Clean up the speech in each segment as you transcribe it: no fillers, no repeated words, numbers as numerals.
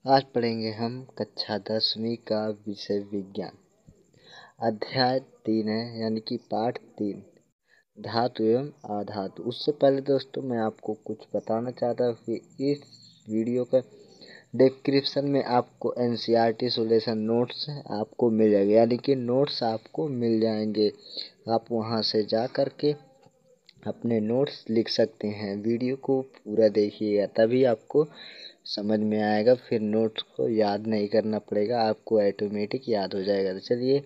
आज पढ़ेंगे हम कक्षा 10वीं का विषय विज्ञान। अध्याय 3 है, यानी कि पाठ 3, धातु एवं अधातु। उससे पहले दोस्तों मैं आपको कुछ बताना चाहता हूँ कि इस वीडियो का डिस्क्रिप्शन में आपको NCERT सॉल्यूशन नोट्स आपको मिल जाएंगे, यानी कि नोट्स आपको मिल जाएंगे। आप वहाँ से जा कर के अपने नोट्स लिख सकते हैं। वीडियो को पूरा देखिएगा, तभी आपको समझ में आएगा। फिर नोट्स को याद नहीं करना पड़ेगा, आपको ऑटोमेटिक याद हो जाएगा। तो चलिए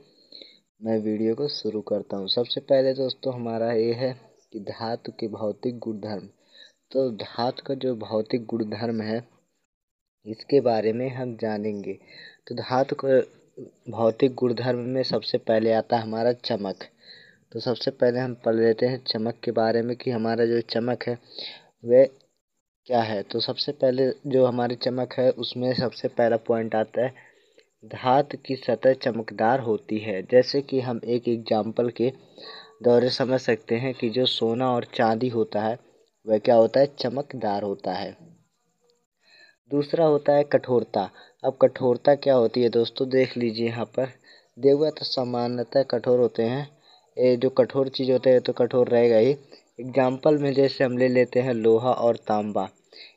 मैं वीडियो को शुरू करता हूँ। सबसे पहले दोस्तों हमारा ये है कि धातु के भौतिक गुणधर्म। तो धातु का जो भौतिक गुणधर्म है इसके बारे में हम जानेंगे। तो धातु का भौतिक गुणधर्म में सबसे पहले आता है हमारा चमक। तो सबसे पहले हम पढ़ लेते हैं चमक के बारे में कि हमारा जो चमक है वह क्या है। तो सबसे पहले जो हमारी चमक है उसमें सबसे पहला पॉइंट आता है, धातु की सतह चमकदार होती है। जैसे कि हम एक एग्जाम्पल के द्वारा समझ सकते हैं कि जो सोना और चांदी होता है वह क्या होता है, चमकदार होता है। दूसरा होता है कठोरता। अब कठोरता क्या होती है दोस्तों, देख लीजिए यहाँ पर देखो तो सामान्यतः कठोर होते हैं। ये जो कठोर चीज़ होते हैं तो कठोर रहेगा ही। एग्जाम्पल में जैसे हम ले लेते हैं लोहा और तांबा,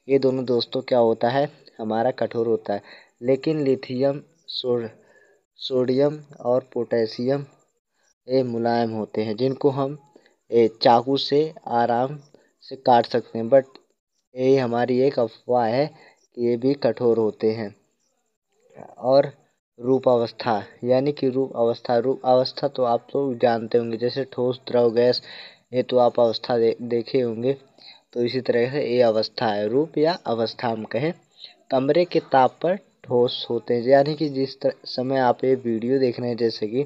ये दोनों दोस्तों क्या होता है, हमारा कठोर होता है। लेकिन लिथियम, सोडियम और पोटेशियम ये मुलायम होते हैं, जिनको हम चाकू से आराम से काट सकते हैं। बट ये हमारी एक अफवाह है कि ये भी कठोर होते हैं। और रूप अवस्था, यानी कि रूप अवस्था तो आप लोग जानते होंगे, जैसे ठोस, द्रव, गैस, ये तो आप अवस्था देखे होंगे। तो इसी तरह से ये अवस्था है, रूप या अवस्था हम कहें। कमरे के ताप पर ठोस होते हैं, यानी कि जिस समय आप ये वीडियो देख रहे हैं जैसे कि,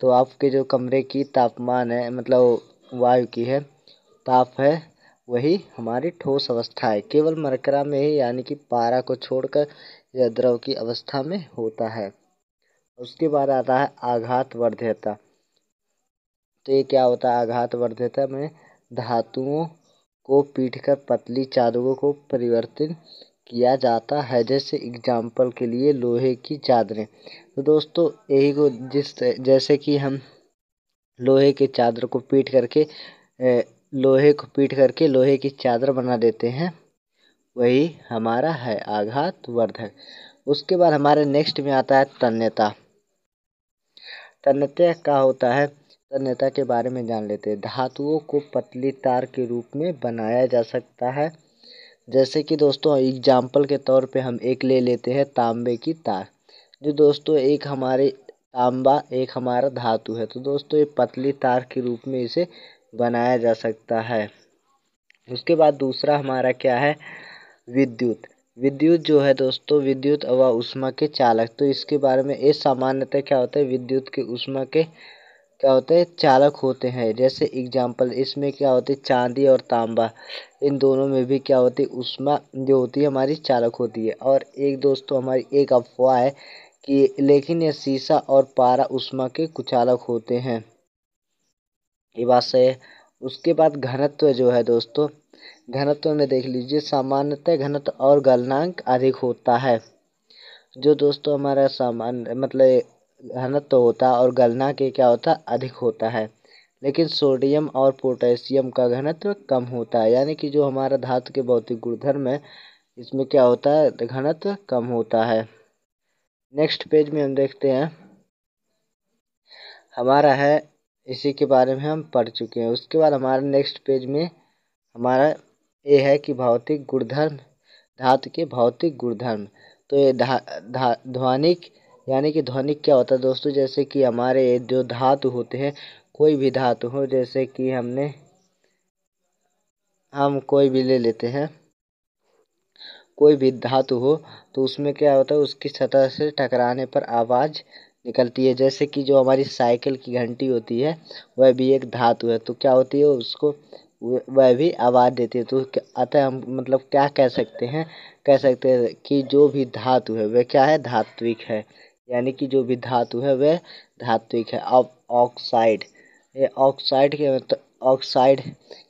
तो आपके जो कमरे की तापमान है, मतलब वायु की है, ताप है, वही हमारी ठोस अवस्था है। केवल मरकरा में ही, यानी कि पारा को छोड़कर यह द्रव की अवस्था में होता है। उसके बाद आता है आघात वर्ध्यता। तो ये क्या होता है, आघात वर्ध्यता में धातुओं को पीटकर पतली चादरों को परिवर्तित किया जाता है। जैसे एग्जाम्पल के लिए लोहे की चादरें। तो दोस्तों यही को जैसे कि हम लोहे की चादर को पीट करके लोहे की चादर बना देते हैं, वही हमारा है आघात वर्धक। उसके बाद हमारे नेक्स्ट में आता है तन्यता। तन्यता क्या होता है, तन्यता के बारे में जान लेते हैं। धातुओं को पतली तार के रूप में बनाया जा सकता है। जैसे कि दोस्तों एग्जाम्पल के तौर पे हम एक ले लेते हैं तांबे की तार। जो दोस्तों एक हमारे तांबा एक हमारा धातु है, तो दोस्तों ये पतली तार के रूप में इसे बनाया जा सकता है। उसके बाद दूसरा हमारा क्या है, विद्युत। विद्युत जो है दोस्तों, विद्युत व ऊष्मा के चालक। तो इसके बारे में ये सामान्यतः क्या होता है, विद्युत के ऊष्मा के क्या होते हैं, चालक होते हैं। जैसे एग्जाम्पल इसमें क्या होती है, चांदी और तांबा, इन दोनों में भी क्या होती है, ऊष्मा जो होती है हमारी चालक होती है। और एक दोस्तों हमारी एक अफवाह है कि लेकिन ये शीशा और पारा ऊष्मा के कुचालक होते हैं, ये बात सही है। उसके बाद घनत्व जो है दोस्तों, घनत्व में देख लीजिए, सामान्यतः घनत्व और गलनांक अधिक होता है। जो दोस्तों हमारा सामान्य मतलब घनत्व होता है और गलनांक क्या होता है, अधिक होता है। लेकिन सोडियम और पोटेशियम का घनत्व कम होता है, यानी कि जो हमारा धातु के भौतिक गुणधर्म है इसमें क्या होता है, घनत्व कम होता है। नेक्स्ट पेज में हम देखते हैं, हमारा है, इसी के बारे में हम पढ़ चुके हैं। उसके बाद हमारा नेक्स्ट पेज में हमारा ये है कि भौतिक गुणधर्म, धातु के भौतिक गुणधर्म। तो ये ध्वनिक, यानी कि ध्वनिक क्या होता है दोस्तों, जैसे कि हमारे जो धातु होते हैं, कोई भी धातु हो, जैसे कि हम कोई भी ले लेते हैं, कोई भी धातु हो, तो उसमें क्या होता है, उसकी सतह से टकराने पर आवाज़ निकलती है। जैसे कि जो हमारी साइकिल की घंटी होती है वह भी एक धातु है, तो क्या होती है, उसको वह भी आवाज़ देती है। तो अतः हम मतलब क्या कह सकते हैं, कि जो भी धातु है वह क्या है, धात्विक है। यानी कि जो भी धातु है वह धात्विक है। अब ऑक्साइड, ये ऑक्साइड के ऑक्साइड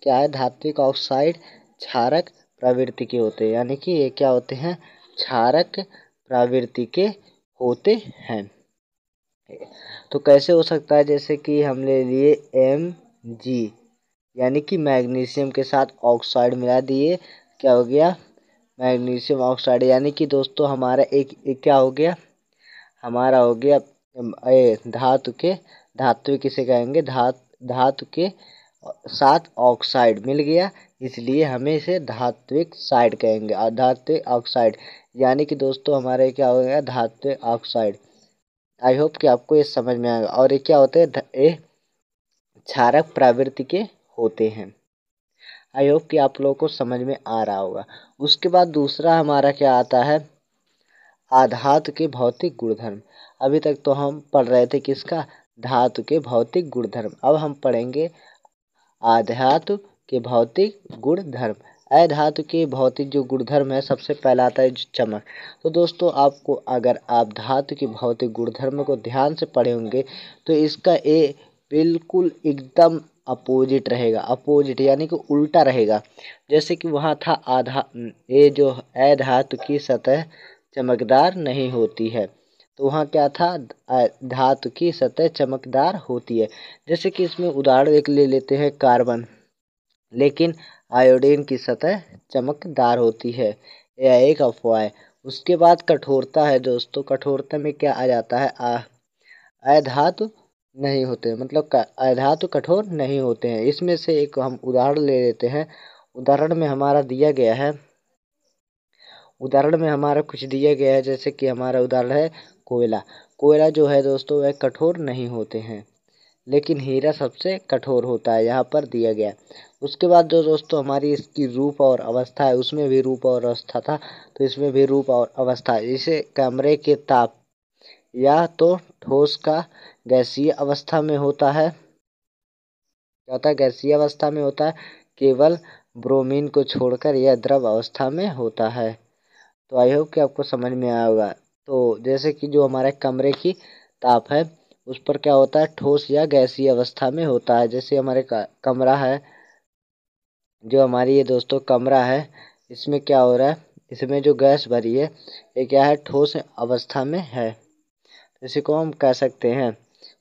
क्या है, धात्विक ऑक्साइड क्षारक प्रवृत्ति के होते हैं, यानी कि ये क्या होते हैं, क्षारक प्रवृत्ति के होते हैं। तो कैसे हो सकता है, जैसे कि हम ले लिए Mg यानी कि मैग्नीशियम के साथ ऑक्साइड मिला दिए, क्या हो गया, मैग्नीशियम ऑक्साइड। यानी कि दोस्तों हमारा एक क्या हो गया, हमारा हो गया धातु किसे कहेंगे, धातु के साथ ऑक्साइड मिल गया, इसलिए हमें इसे धात्विक साइड कहेंगे। और धात्विक ऑक्साइड यानी कि दोस्तों हमारे क्या हो गया, धात्विक ऑक्साइड। आई होप कि आपको ये समझ में आएगा। और ये क्या होते हैं, ये क्षारक प्रवृत्ति के होते हैं। आई होप कि आप लोगों को समझ में आ रहा होगा। उसके बाद दूसरा हमारा क्या आता है, आधातु के भौतिक गुणधर्म। अभी तक तो हम पढ़ रहे थे किसका, धातु के भौतिक गुणधर्म। अब हम पढ़ेंगे आधातु के भौतिक गुणधर्म। अधातु के भौतिक जो गुणधर्म है, सबसे पहला आता है चमक। तो दोस्तों आपको, अगर आप धातु के भौतिक गुणधर्म को ध्यान से पढ़े होंगे तो इसका ए बिल्कुल एकदम अपोजिट रहेगा, अपोजिट यानी कि उल्टा रहेगा। जैसे कि वहाँ था ये जो अधातु की सतह चमकदार नहीं होती है, तो वहाँ क्या था, धातु की सतह चमकदार होती है। जैसे कि इसमें उदाहरण एक ले लेते हैं कार्बन, लेकिन आयोडीन की सतह चमकदार होती है, यह एक अफवाह है। उसके बाद कठोरता है दोस्तों, कठोरता में क्या आ जाता है, अधातु नहीं होते, मतलब अधातु कठोर नहीं होते हैं। इसमें से एक हम उदाहरण ले लेते हैं। उदाहरण में हमारा दिया गया है, उदाहरण में हमारा कुछ दिया गया है, जैसे कि हमारा उदाहरण है कोयला। कोयला जो है दोस्तों वह कठोर नहीं होते हैं, लेकिन हीरा सबसे कठोर होता है, यहाँ पर दिया गया। उसके बाद जो दोस्तों हमारी इसकी रूप और अवस्था है, उसमें भी रूप और अवस्था था, तो इसमें भी रूप और अवस्था। इसे कमरे के ताप या तो ठोस का गैसीय अवस्था में होता है, क्या होता है, गैसीय अवस्था में होता है, केवल ब्रोमीन को छोड़कर यह द्रव अवस्था में होता है। तो आई होप कि आपको समझ में आया होगा। तो जैसे कि जो हमारे कमरे की ताप है, उस पर क्या होता है, ठोस या गैसीय अवस्था में होता है। जैसे हमारे कमरा है, जो हमारी ये दोस्तों कमरा है, इसमें क्या हो रहा है, इसमें जो गैस भरी है ये क्या है, ठोस अवस्था में है, इसी को हम कह सकते हैं।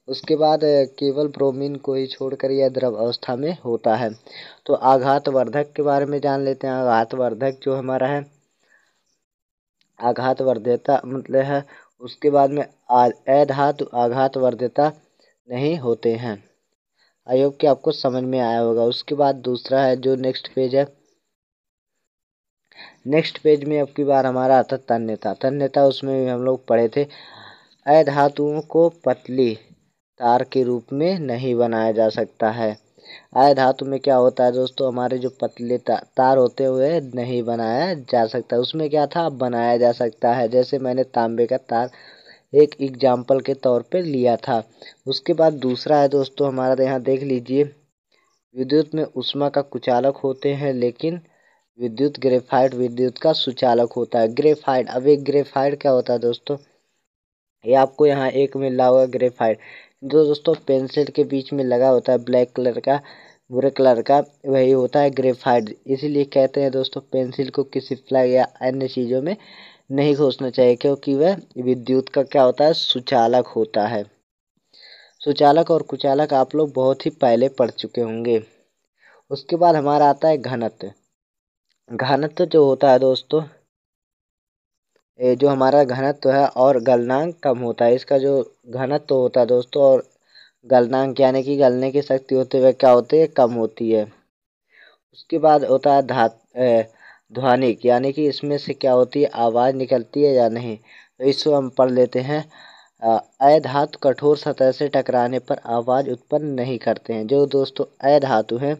उसके बाद केवल ब्रोमीन को ही छोड़कर यह द्रव अवस्था में होता है। तो आघातवर्धक के बारे में जान लेते हैं। आघातवर्धक जो हमारा है, आघातवर्ध्यता मतलब है, उसके बाद में अधातु आघातवर्ध्यता नहीं होते हैं। आई होप कि आपको समझ में आया होगा। उसके बाद दूसरा है जो नेक्स्ट पेज है, नेक्स्ट पेज में अब की बार हमारा आता है तन्यता। तन्यता उसमें भी हम लोग पढ़े थे, अधातुओं को पतली तार के रूप में नहीं बनाया जा सकता है। अधातु में क्या होता है दोस्तों, हमारे जो पतले तार होते हुए नहीं बनाया जा सकता, उसमें क्या था, बनाया जा सकता है। जैसे मैंने तांबे का तार एक एग्जाम्पल के तौर पे लिया था। उसके बाद दूसरा है दोस्तों हमारा, यहाँ देख लीजिए, विद्युत में ऊष्मा का कुचालक होते हैं, लेकिन विद्युत ग्रेफाइट विद्युत का सुचालक होता है। ग्रेफाइट, अब एक ग्रेफाइट क्या होता है दोस्तों, ये आपको यहाँ एक मिल रहा होगा ग्रेफाइट, जो दोस्तों पेंसिल के बीच में लगा होता है ब्लैक कलर का, भूरे कलर का, वही होता है ग्रेफाइट। इसीलिए कहते हैं दोस्तों पेंसिल को किसी फ्लैग या अन्य चीज़ों में नहीं घोंसना चाहिए, क्योंकि वह विद्युत का क्या होता है, सुचालक होता है। सुचालक और कुचालक आप लोग बहुत ही पहले पढ़ चुके होंगे। उसके बाद हमारा आता है घनत्व। घनत्व जो होता है दोस्तों, ये जो हमारा घनत्व है और गलनांक कम होता है, इसका जो घनत्व होता है दोस्तों और गलनांक यानी कि गलने की शक्ति होते हुए क्या होती है, कम होती है। उसके बाद होता है ध्वनिक, यानी कि इसमें से क्या होती है, आवाज़ निकलती है या नहीं। तो इसको हम पढ़ लेते हैं। अधातु कठोर सतह से टकराने पर आवाज़ उत्पन्न नहीं करते हैं। जो दोस्तों अधातु हैं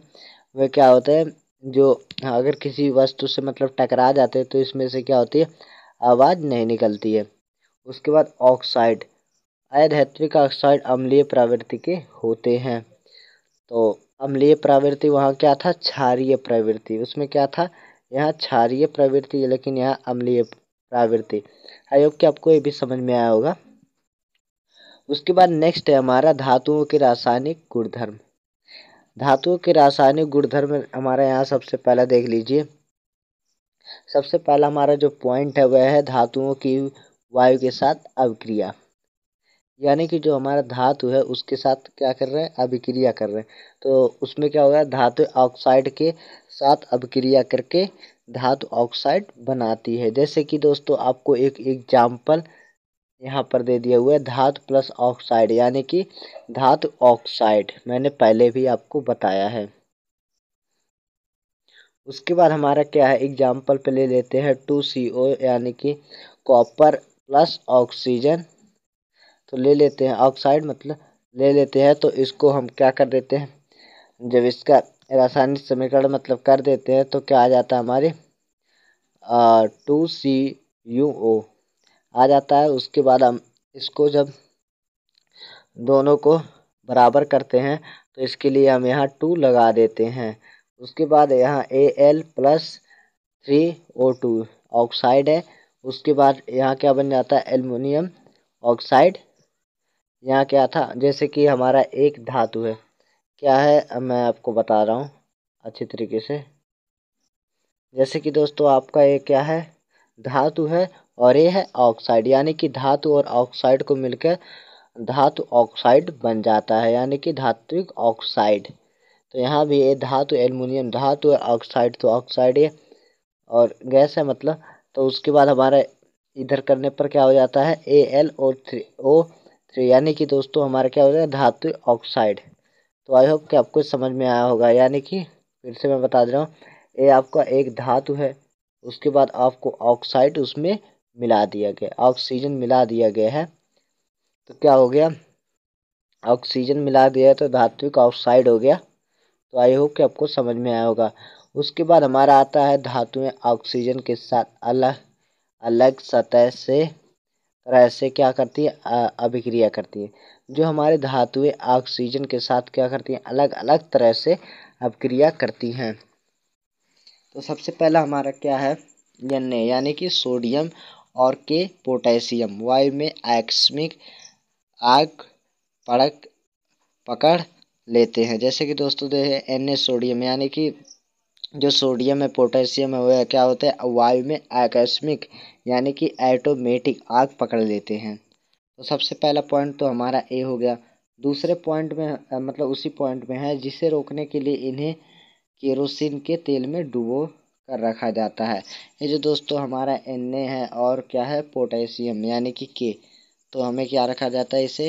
वे क्या होते हैं, जो अगर किसी वस्तु से मतलब टकरा जाते हैं तो इसमें से क्या होती है, आवाज़ नहीं निकलती है। उसके बाद ऑक्साइड, अधात्विक ऑक्साइड अम्लीय प्रवृत्ति के होते हैं। तो अम्लीय प्रवृत्ति वहाँ क्या था, क्षारीय प्रवृत्ति, उसमें क्या था, यहाँ क्षारीय प्रवृत्ति, लेकिन यहाँ अम्लीय प्रवृत्ति। आई होप कि आपको ये भी समझ में आया होगा। उसके बाद नेक्स्ट है हमारा धातुओं के रासायनिक गुणधर्म। धातुओं के रासायनिक गुणधर्म हमारा यहाँ सबसे पहला देख लीजिए। सबसे पहला हमारा जो पॉइंट है वह है धातुओं की वायु के साथ अभिक्रिया, यानी कि जो हमारा धातु है उसके साथ क्या कर रहे हैं, अभिक्रिया कर रहे हैं। तो उसमें क्या होगा, धातु ऑक्साइड के साथ अभिक्रिया करके धातु ऑक्साइड बनाती है। जैसे कि दोस्तों आपको एक एग्जाम्पल यहाँ पर दे दिया हुआ है, धातु प्लस ऑक्साइड यानी कि धातु ऑक्साइड, मैंने पहले भी आपको बताया है। उसके बाद हमारा क्या है, एग्जाम्पल पे ले लेते हैं 2CO यानी कि कॉपर प्लस ऑक्सीजन। तो ले लेते हैं ऑक्साइड, मतलब ले लेते हैं, तो इसको हम क्या कर देते हैं, जब इसका रासायनिक समीकरण मतलब कर देते हैं तो क्या आ जाता है हमारे 2CuO आ जाता है। उसके बाद हम इसको जब दोनों को बराबर करते हैं तो इसके लिए हम यहाँ 2 लगा देते हैं। उसके बाद यहाँ Al प्लस 3O2 ऑक्साइड है। उसके बाद यहाँ क्या बन जाता है, एल्युमिनियम ऑक्साइड। यहाँ क्या था, जैसे कि हमारा एक धातु है, क्या है अब मैं आपको बता रहा हूँ अच्छी तरीके से। जैसे कि दोस्तों आपका ये क्या है, धातु है और ये है ऑक्साइड, यानी कि धातु और ऑक्साइड को मिलकर धातु ऑक्साइड बन जाता है, यानी कि धात्विक ऑक्साइड। तो यहाँ भी ये धातु एल्युमिनियम धातु है, ऑक्साइड तो ऑक्साइड है और गैस है मतलब। तो उसके बाद हमारा इधर करने पर क्या हो जाता है, AlO3 यानी कि दोस्तों हमारा क्या हो जाएगा, धातु ऑक्साइड। तो आई होप कि आपको समझ में आया होगा। यानी कि फिर से मैं बता दे रहा हूँ, ये आपका एक धातु है, उसके बाद आपको ऑक्साइड उसमें मिला दिया गया, ऑक्सीजन मिला दिया गया है, तो क्या हो गया, ऑक्सीजन मिला दिया है तो धात्विक ऑक्साइड हो गया। तो आई होप कि आपको समझ में आया होगा। उसके बाद हमारा आता है धातुएं ऑक्सीजन के साथ अलग अलग तरह से क्या करती है, अभिक्रिया करती है। जो हमारे धातुएं ऑक्सीजन के साथ क्या करती हैं, अलग अलग तरह से अभिक्रिया करती हैं। तो सबसे पहला हमारा क्या है, Na यानी कि सोडियम और के पोटेशियम वायु में आकस्मिक आग पड़क पकड़ लेते हैं। जैसे कि दोस्तों देखें Na सोडियम यानी कि जो सोडियम है पोटेशियम है वह क्या होता है, वायु में आकस्मिक यानी कि ऑटोमेटिक आग पकड़ लेते हैं। तो सबसे पहला पॉइंट तो हमारा ए हो गया। दूसरे पॉइंट में मतलब उसी पॉइंट में है, जिसे रोकने के लिए इन्हें केरोसिन के तेल में डुबो कर रखा जाता है। ये जो दोस्तों हमारा Na है और क्या है पोटेशियम यानी कि के, तो हमें क्या रखा जाता है, इसे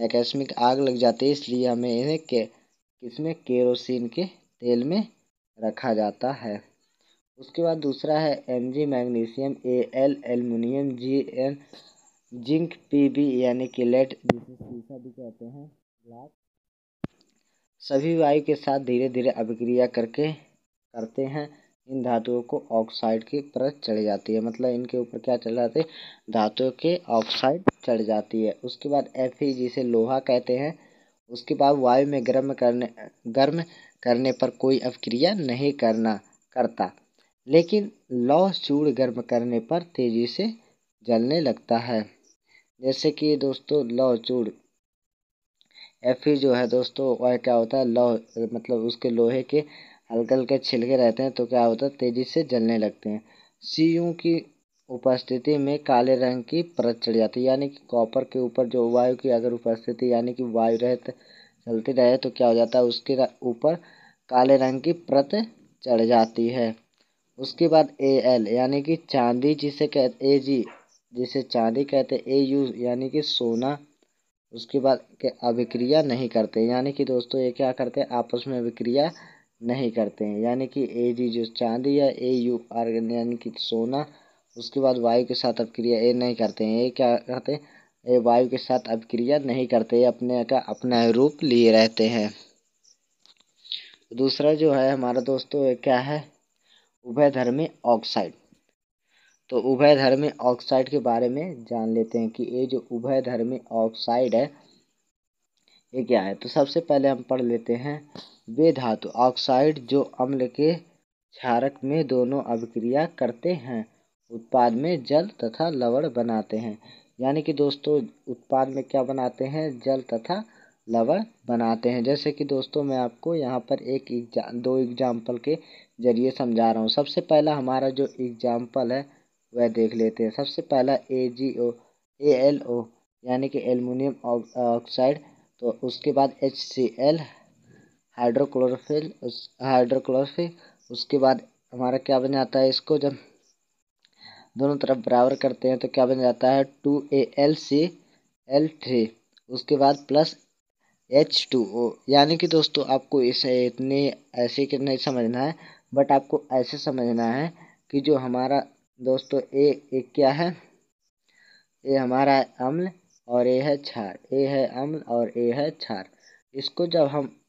आकस्मिक आग लग जाती है, इसलिए हमें इन्हें इसमें केरोसिन के तेल में रखा जाता है। उसके बाद दूसरा है Mg magnesium, Al aluminium, Gn zinc, Pb यानी कि लेड जिसे सीसा भी कहते हैं, ब्लैक, सभी वायु के साथ धीरे धीरे अभिक्रिया करते हैं। इन धातुओं को ऑक्साइड की परत चढ़ जाती है, मतलब इनके ऊपर क्या चढ़ जाते हैं, धातुओं के ऑक्साइड चढ़ जाती है। उसके बाद Fe जिसे लोहा कहते हैं, उसके बाद वायु में गर्म करने पर कोई अभिक्रिया नहीं करता, लेकिन लौह चूड़ गर्म करने पर तेजी से जलने लगता है। जैसे कि दोस्तों लौह चूड़ Fe जो है दोस्तों वह क्या होता है, लौह मतलब उसके लोहे के हल्के हल्के छिलके रहते हैं, तो क्या होता है तेजी से जलने लगते हैं। Cu की उपस्थिति में काले रंग की परत चढ़ जाती है, यानी कि कॉपर के ऊपर जो वायु की अगर उपस्थिति यानी कि वायु रहित चलती रहे तो क्या हो जाता है, उसके ऊपर काले रंग की परत चढ़ जाती है। उसके बाद Al यानी कि चांदी जिसे कहते, Ag जिसे चांदी कहते, Au यानी कि सोना, उसके बाद के अभिक्रिया नहीं करते, यानी कि दोस्तों ये क्या करते हैं, आपस में अभिक्रिया नहीं करते हैं। यानी कि Ag जो चांदी है, Au आर्गन यानी कि सोना, उसके बाद वायु के साथ अभिक्रिया ये नहीं करते हैं। ये क्या करते हैं, ये वायु के साथ अभिक्रिया नहीं करते, ये अपने का अपना रूप लिए रहते हैं। दूसरा जो है हमारा दोस्तों ये क्या है, उभयधर्मी ऑक्साइड। तो उभयधर्मी ऑक्साइड के बारे में जान लेते हैं कि ये जो उभयधर्मी ऑक्साइड है ये क्या है। तो सबसे पहले हम पढ़ लेते हैं, वे धातु ऑक्साइड जो अम्ल के क्षारक में दोनों अभिक्रिया करते हैं, उत्पाद में जल तथा लवण बनाते हैं। यानी कि दोस्तों उत्पाद में क्या बनाते हैं, जल तथा लवण बनाते हैं। जैसे कि दोस्तों मैं आपको यहाँ पर दो एग्जाम्पल के जरिए समझा रहा हूँ। सबसे पहला हमारा जो एग्जाम्पल है वह देख लेते हैं। सबसे पहला AlO यानी कि एल्युमिनियम ऑक्साइड, तो उसके बाद HCl हाइड्रोक्लोरोफिल, उसके बाद हमारा क्या बन जाता है, इसको जब दोनों तरफ बराबर करते हैं तो क्या बन जाता है 2AlCl3, उसके बाद प्लस H2O। यानी कि दोस्तों आपको इसे इतने ऐसे कि नहीं समझना है, बट आपको ऐसे समझना है कि जो हमारा दोस्तों ए क्या है, ये हमारा है अम्ल और ये है क्षार, ए है अम्ल और ए है क्षार। इसको जब हम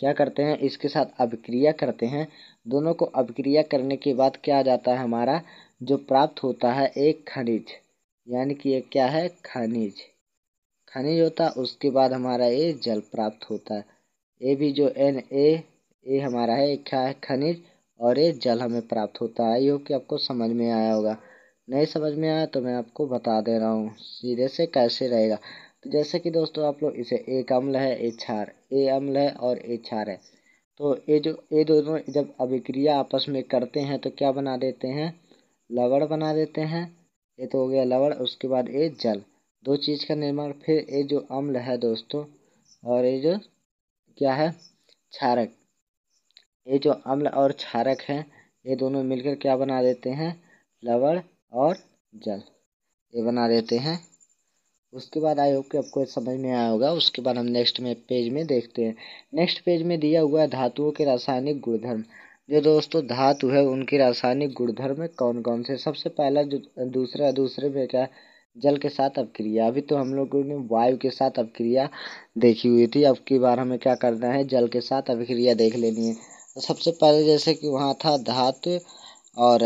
क्या करते हैं, इसके साथ अभिक्रिया करते हैं, दोनों को अभिक्रिया करने के बाद क्या आ जाता है, हमारा जो प्राप्त होता है एक खनिज, यानी कि ये क्या है, खनिज होता है। उसके बाद हमारा ये जल प्राप्त होता है। ये भी जो ये हमारा है क्या है, खनिज, और ये जल हमें प्राप्त होता है। ये कि आपको समझ में आया होगा। नहीं समझ में आया तो मैं आपको बता दे रहा हूँ सीधे से कैसे रहेगा। तो जैसे कि दोस्तों आप लोग इसे एक अम्ल है, एक क्षार, ए अम्ल है और एक क्षार है, तो ये दोनों जब अभिक्रिया आपस में करते हैं तो क्या बना देते हैं, लवण बना देते हैं। ये तो हो गया लवण। उसके बाद ये जल, दो चीज़ का निर्माण। फिर ये जो अम्ल है दोस्तों और ये जो क्या है, क्षारक, ये जो अम्ल और क्षारक हैं ये दोनों मिलकर क्या बना देते हैं, लवण और जल, ये बना देते हैं। उसके बाद आई होप कि आपको ये समझ में आया होगा। उसके बाद हम नेक्स्ट में पेज में देखते हैं। नेक्स्ट पेज में दिया हुआ है धातुओं के रासायनिक गुणधर्म। जो दोस्तों धातु है उनके रासायनिक गुणधर्म में कौन कौन से। सबसे पहला जो दूसरे में क्या, जल के साथ अपक्रिया। अभी तो हम लोगों ने वायु के साथ अपक्रिया देखी हुई थी, अब की बार हमें क्या करना है, जल के साथ अपक्रिया देख लेनी है। तो सबसे पहले जैसे कि वहाँ था धातु और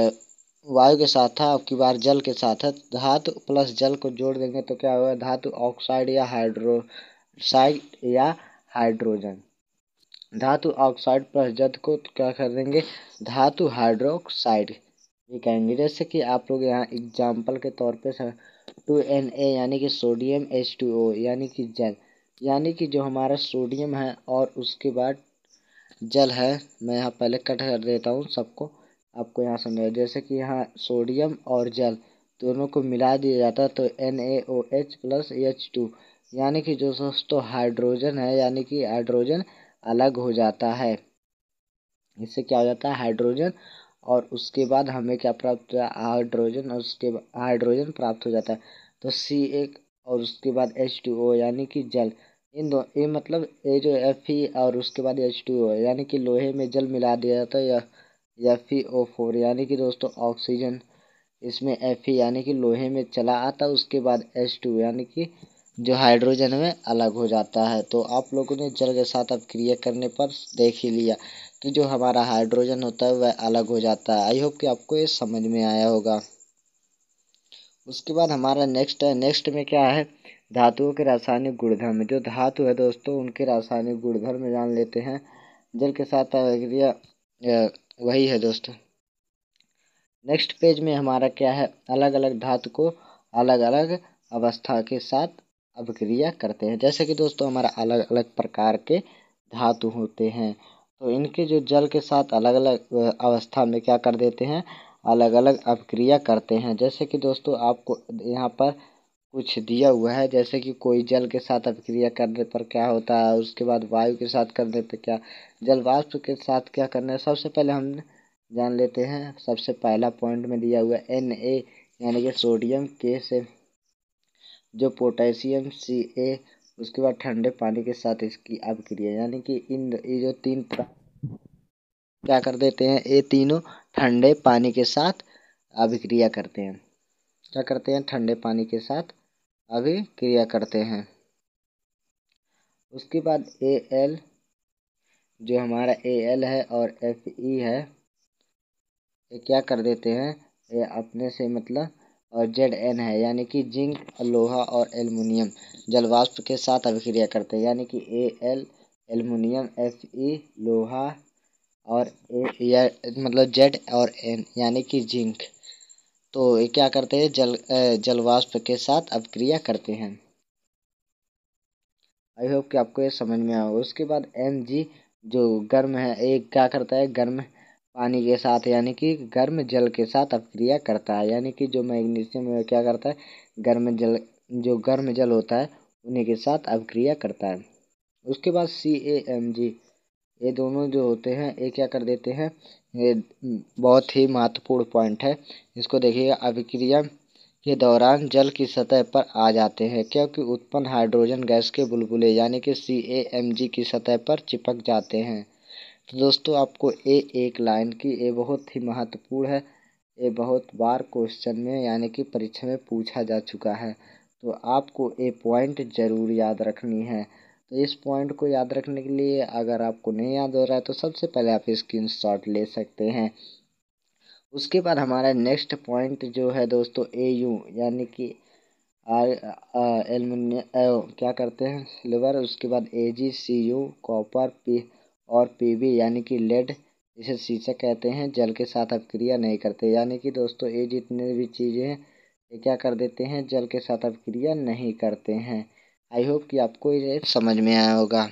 वायु के साथ था, अब की बार जल के साथ है। धातु प्लस जल को जोड़ देंगे तो क्या होगा, धातु ऑक्साइड या हाइड्रोजन। धातु ऑक्साइड प्लस जल को तो क्या कर देंगे, धातु हाइड्रोक्साइड ये कहेंगे। जैसे कि आप लोग यहाँ एग्जाम्पल के तौर पे 2Na यानी कि सोडियम H2O यानी कि जल, यानी कि जो हमारा सोडियम है और उसके बाद जल है। मैं यहाँ पहले कट कर देता हूँ सबको, आपको यहाँ समझ। जैसे कि यहाँ सोडियम और जल दोनों को मिला दिया जाता है तो NaOH प्लस H2, यानी कि जो दोस्तों हाइड्रोजन है, यानी कि हाइड्रोजन अलग हो जाता है। इससे क्या हो जाता है, हाइड्रोजन, और उसके बाद हमें क्या प्राप्त होता है, हाइड्रोजन, और उसके बाद हाइड्रोजन प्राप्त हो जाता है। तो C1 और उसके बाद H2O यानी कि जल। इन दो ये मतलब ये जो Fe और उसके बाद H2O यानी कि लोहे में जल मिला दिया जाता है, या FeO4 यानी कि दोस्तों ऑक्सीजन। इसमें Fe यानी कि लोहे में चला आता है, उसके बाद H2 यानी कि जो हाइड्रोजन में अलग हो जाता है। तो आप लोगों ने जल के साथ अपक्रिया करने पर देख ही लिया कि जो हमारा हाइड्रोजन होता है वह अलग हो जाता है। आई होप कि आपको ये समझ में आया होगा। उसके बाद हमारा नेक्स्ट है, नेक्स्ट में क्या है, धातुओं के रासायनिक गुणधर्म। जो धातु है दोस्तों उनके रासायनिक गुणधर्म जान लेते हैं। जल के साथ अभिक्रिया वही है दोस्तों। नेक्स्ट पेज में हमारा क्या है, अलग अलग धातु को अलग अलग अवस्था के साथ अभिक्रिया करते हैं। जैसे कि दोस्तों हमारा अलग अलग प्रकार के धातु होते हैं, तो इनके जो जल के साथ अलग अलग अवस्था में क्या कर देते हैं, अलग अलग अभिक्रिया करते हैं। जैसे कि दोस्तों आपको यहाँ पर कुछ दिया हुआ है, जैसे कि कोई जल के साथ अभिक्रिया करने पर क्या होता है, उसके बाद वायु के साथ करने पर क्या, जल वाष्प के साथ क्या करना है। सबसे पहले हम जान लेते हैं। सबसे पहला पॉइंट में दिया हुआ है Na यानी कि सोडियम, के से जो पोटेशियम Ca, उसके बाद ठंडे पानी के साथ इसकी अभिक्रिया, यानी कि ये जो तीन क्या कर देते हैं, ये तीनों ठंडे पानी के साथ अभिक्रिया करते हैं। क्या करते हैं, ठंडे पानी के साथ अभिक्रिया करते हैं। उसके बाद Al, जो हमारा Al है और Fe है, ये क्या कर देते हैं, ये अपने से मतलब, और Zn है यानी कि जिंक, लोहा और एल्युमिनियम जलवाष्प के साथ अभिक्रिया करते हैं, यानी कि Al एल्युमिनियम, Fe लोहा और या मतलब Z और N यानी कि जिंक, तो ये क्या करते हैं, जलवाष्प के साथ अभिक्रिया करते हैं। आई होप कि आपको ये समझ में आया होगा। उसके बाद Mg जो गर्म है, एक क्या करता है, गर्म पानी के साथ यानी कि गर्म जल के साथ अपक्रिया करता है। यानी कि जो मैग्नीशियम क्या करता है, जो गर्म जल होता है उन्हीं के साथ अपक्रिया करता है। उसके बाद CaMg, ये दोनों जो होते हैं ये क्या कर देते हैं, ये बहुत ही महत्वपूर्ण पॉइंट है। इसको देखिएगा, अभिक्रिया के दौरान जल की सतह पर आ जाते हैं क्योंकि उत्पन्न हाइड्रोजन गैस के बुलबुले यानी कि CaMg की सतह पर चिपक जाते हैं। तो दोस्तों आपको एक लाइन की ये बहुत ही महत्वपूर्ण है, ये बहुत बार क्वेश्चन में यानी कि परीक्षा में पूछा जा चुका है। तो आपको ये पॉइंट ज़रूर याद रखनी है। तो इस पॉइंट को याद रखने के लिए अगर आपको नहीं याद हो रहा है तो सबसे पहले आप स्क्रीनशॉट ले सकते हैं। उसके बाद हमारा नेक्स्ट पॉइंट जो है दोस्तों AU यानी कि एल्युमिनियम क्या करते हैं, सिल्वर। उसके बाद AgCu कॉपर, और Pb यानी कि लेड, इसे शीशा कहते हैं, जल के साथ अपक्रिया नहीं करते। यानी कि दोस्तों ये जितने भी चीज़ें हैं ये क्या कर देते हैं, जल के साथ अपक्रिया नहीं करते हैं। आई होप कि आपको ये समझ में आया होगा।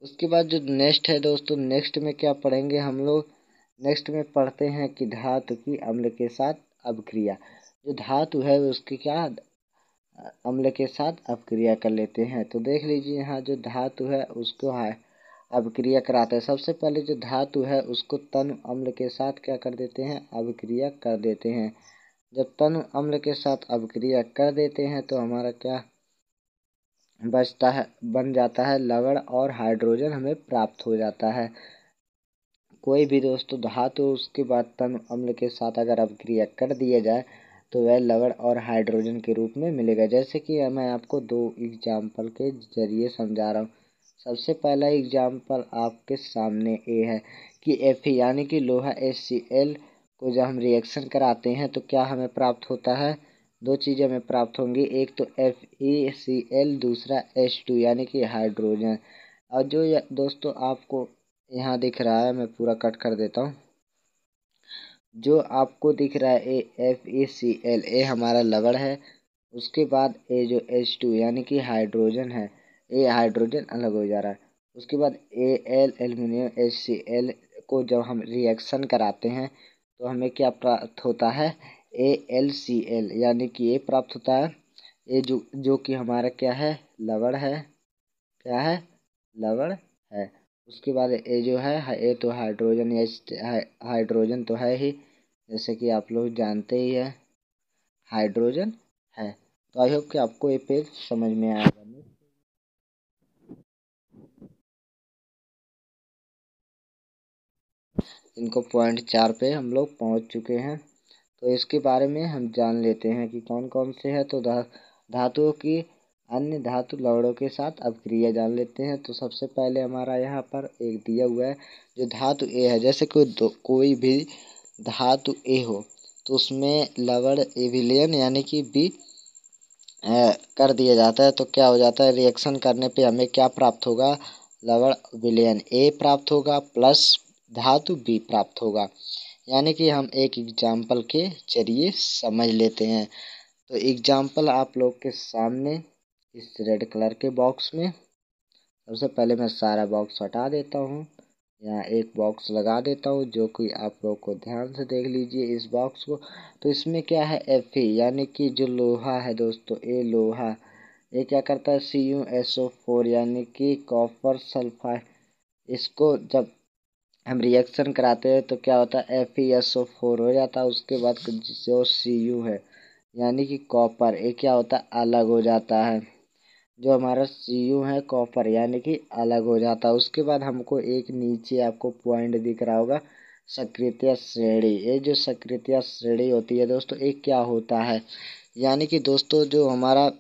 उसके बाद जो नेक्स्ट है दोस्तों, नेक्स्ट में क्या पढ़ेंगे हम लोग, नेक्स्ट में पढ़ते हैं कि धातु की अम्ल के साथ अपक्रिया। जो धातु है उसकी क्या अम्ल के साथ अपक्रिया कर लेते हैं। तो देख लीजिए यहाँ जो धातु है उसको अपक्रिया कराते हैं। सबसे पहले जो धातु है उसको तनु अम्ल के साथ क्या कर देते हैं, अपक्रिया कर देते हैं। जब तनु अम्ल के साथ अपक्रिया कर देते हैं तो हमारा क्या बन जाता है लवण, और हाइड्रोजन हमें प्राप्त हो जाता है। कोई भी दोस्तों धातु उसके बाद तनु अम्ल के साथ अगर अपक्रिया कर दिया जाए तो वह लवण और हाइड्रोजन के रूप में मिलेगा। जैसे कि मैं आपको 2 एग्जाम्पल के जरिए समझा रहा हूँ। सबसे पहला एग्जाम्पल आपके सामने ये है कि Fe यानी कि लोहा HCl को जब हम रिएक्शन कराते हैं तो क्या हमें प्राप्त होता है, 2 चीज़ें हमें प्राप्त होंगी, एक तो FeCl, दूसरा H2 यानी कि हाइड्रोजन। और जो दोस्तों आपको यहाँ दिख रहा है, मैं पूरा कट कर देता हूँ, जो आपको दिख रहा है FeCl, ये हमारा लवण है। उसके बाद ये जो H2 यानी कि हाइड्रोजन है, ये हाइड्रोजन अलग हो जा रहा है। उसके बाद Al एल्युमिनियम HCl को जब हम रिएक्शन कराते हैं तो हमें क्या प्राप्त होता है, AlCl यानी कि ये प्राप्त होता है। ये जो कि हमारा क्या है, लवण है, क्या है, लवण है। उसके बाद ये जो है ये तो हाइड्रोजन, हाइड्रोजन तो है ही, जैसे कि आप लोग जानते ही है हाइड्रोजन है। तो आई होप कि आपको ये पेज समझ में आएगा। इनको पॉइंट 4 पे हम लोग पहुंच चुके हैं। तो इसके बारे में हम जान लेते हैं कि कौन कौन से है। तो धातुओं की अन्य धातु लवणों के साथ अपक्रिया जान लेते हैं। तो सबसे पहले हमारा यहाँ पर एक दिया हुआ है, जो धातु A है, जैसे कोई भी धातु A हो तो उसमें लवण A विलयन यानी कि B कर दिया जाता है। तो क्या हो जाता है, रिएक्शन करने पे हमें क्या प्राप्त होगा, लवण विलयन A प्राप्त होगा प्लस धातु B प्राप्त होगा। यानी कि हम एक एग्जाम्पल के जरिए समझ लेते हैं। तो एग्जाम्पल आप लोग के सामने इस रेड कलर के बॉक्स में, सबसे पहले मैं सारा बॉक्स हटा देता हूँ, यहाँ एक बॉक्स लगा देता हूँ, जो कि आप लोग को ध्यान से देख लीजिए इस बॉक्स को। तो इसमें क्या है, Fe यानी कि जो लोहा है दोस्तों, ये लोहा ये क्या करता है, CuSO4 यानी कि कॉपर सल्फाइड, इसको जब हम रिएक्शन कराते हैं तो क्या होता है, FeSO4 हो जाता है। उसके बाद जो Cu है यानी कि कॉपर, ये क्या होता है, अलग हो जाता है। जो हमारा Cu है कॉपर यानी कि अलग हो जाता है। उसके बाद हमको एक नीचे आपको पॉइंट दिख रहा होगा, सक्रियता श्रेणी। ये जो सक्रियता श्रेणी होती है दोस्तों, ये क्या होता है, यानी कि दोस्तों जो हमारा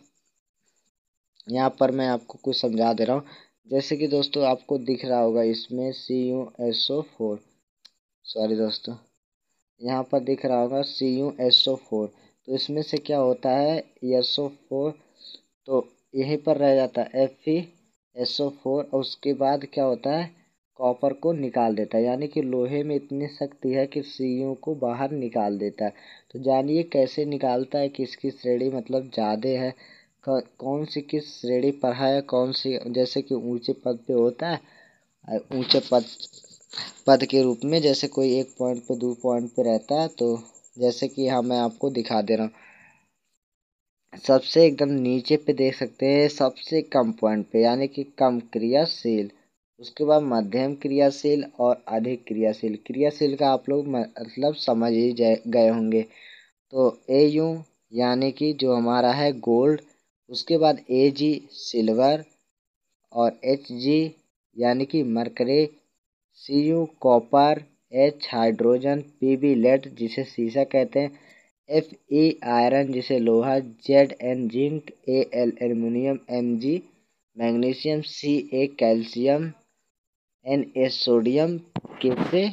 यहाँ पर मैं आपको कुछ समझा दे रहा हूँ। जैसे कि दोस्तों आपको दिख रहा होगा इसमें CuSO4, सॉरी दोस्तों, यहाँ पर दिख रहा होगा CuSO4। तो इसमें से क्या होता है, SO4 तो यहीं पर रह जाता है FeSO4, और उसके बाद क्या होता है, कॉपर को निकाल देता है। यानी कि लोहे में इतनी शक्ति है कि Cu को बाहर निकाल देता है। तो जानिए कैसे निकालता है, किसकी श्रेणी मतलब ज़्यादा है, कौन सी किस श्रेणी पर है, कौन सी, जैसे कि ऊंचे पद पे होता है, ऊंचे पद पद के रूप में, जैसे कोई एक पॉइंट पे 2 पॉइंट पे रहता है। तो जैसे कि यहाँ मैं आपको दिखा दे रहा हूँ, सबसे एकदम नीचे पे देख सकते हैं सबसे कम पॉइंट पे, यानी कि कम क्रियाशील। उसके बाद मध्यम क्रियाशील और अधिक क्रियाशील। क्रियाशील का आप लोग मतलब समझ ही गए होंगे। तो AU यानी कि जो हमारा है गोल्ड, उसके बाद AG सिल्वर, और HG यानी कि mercury, CU copper, H hydrogen, PB lead जिसे सीसा कहते हैं, Fe आयरन जिसे लोहा, Zn zinc, Al aluminium, Mg magnesium, Ca calcium, Na sodium, K से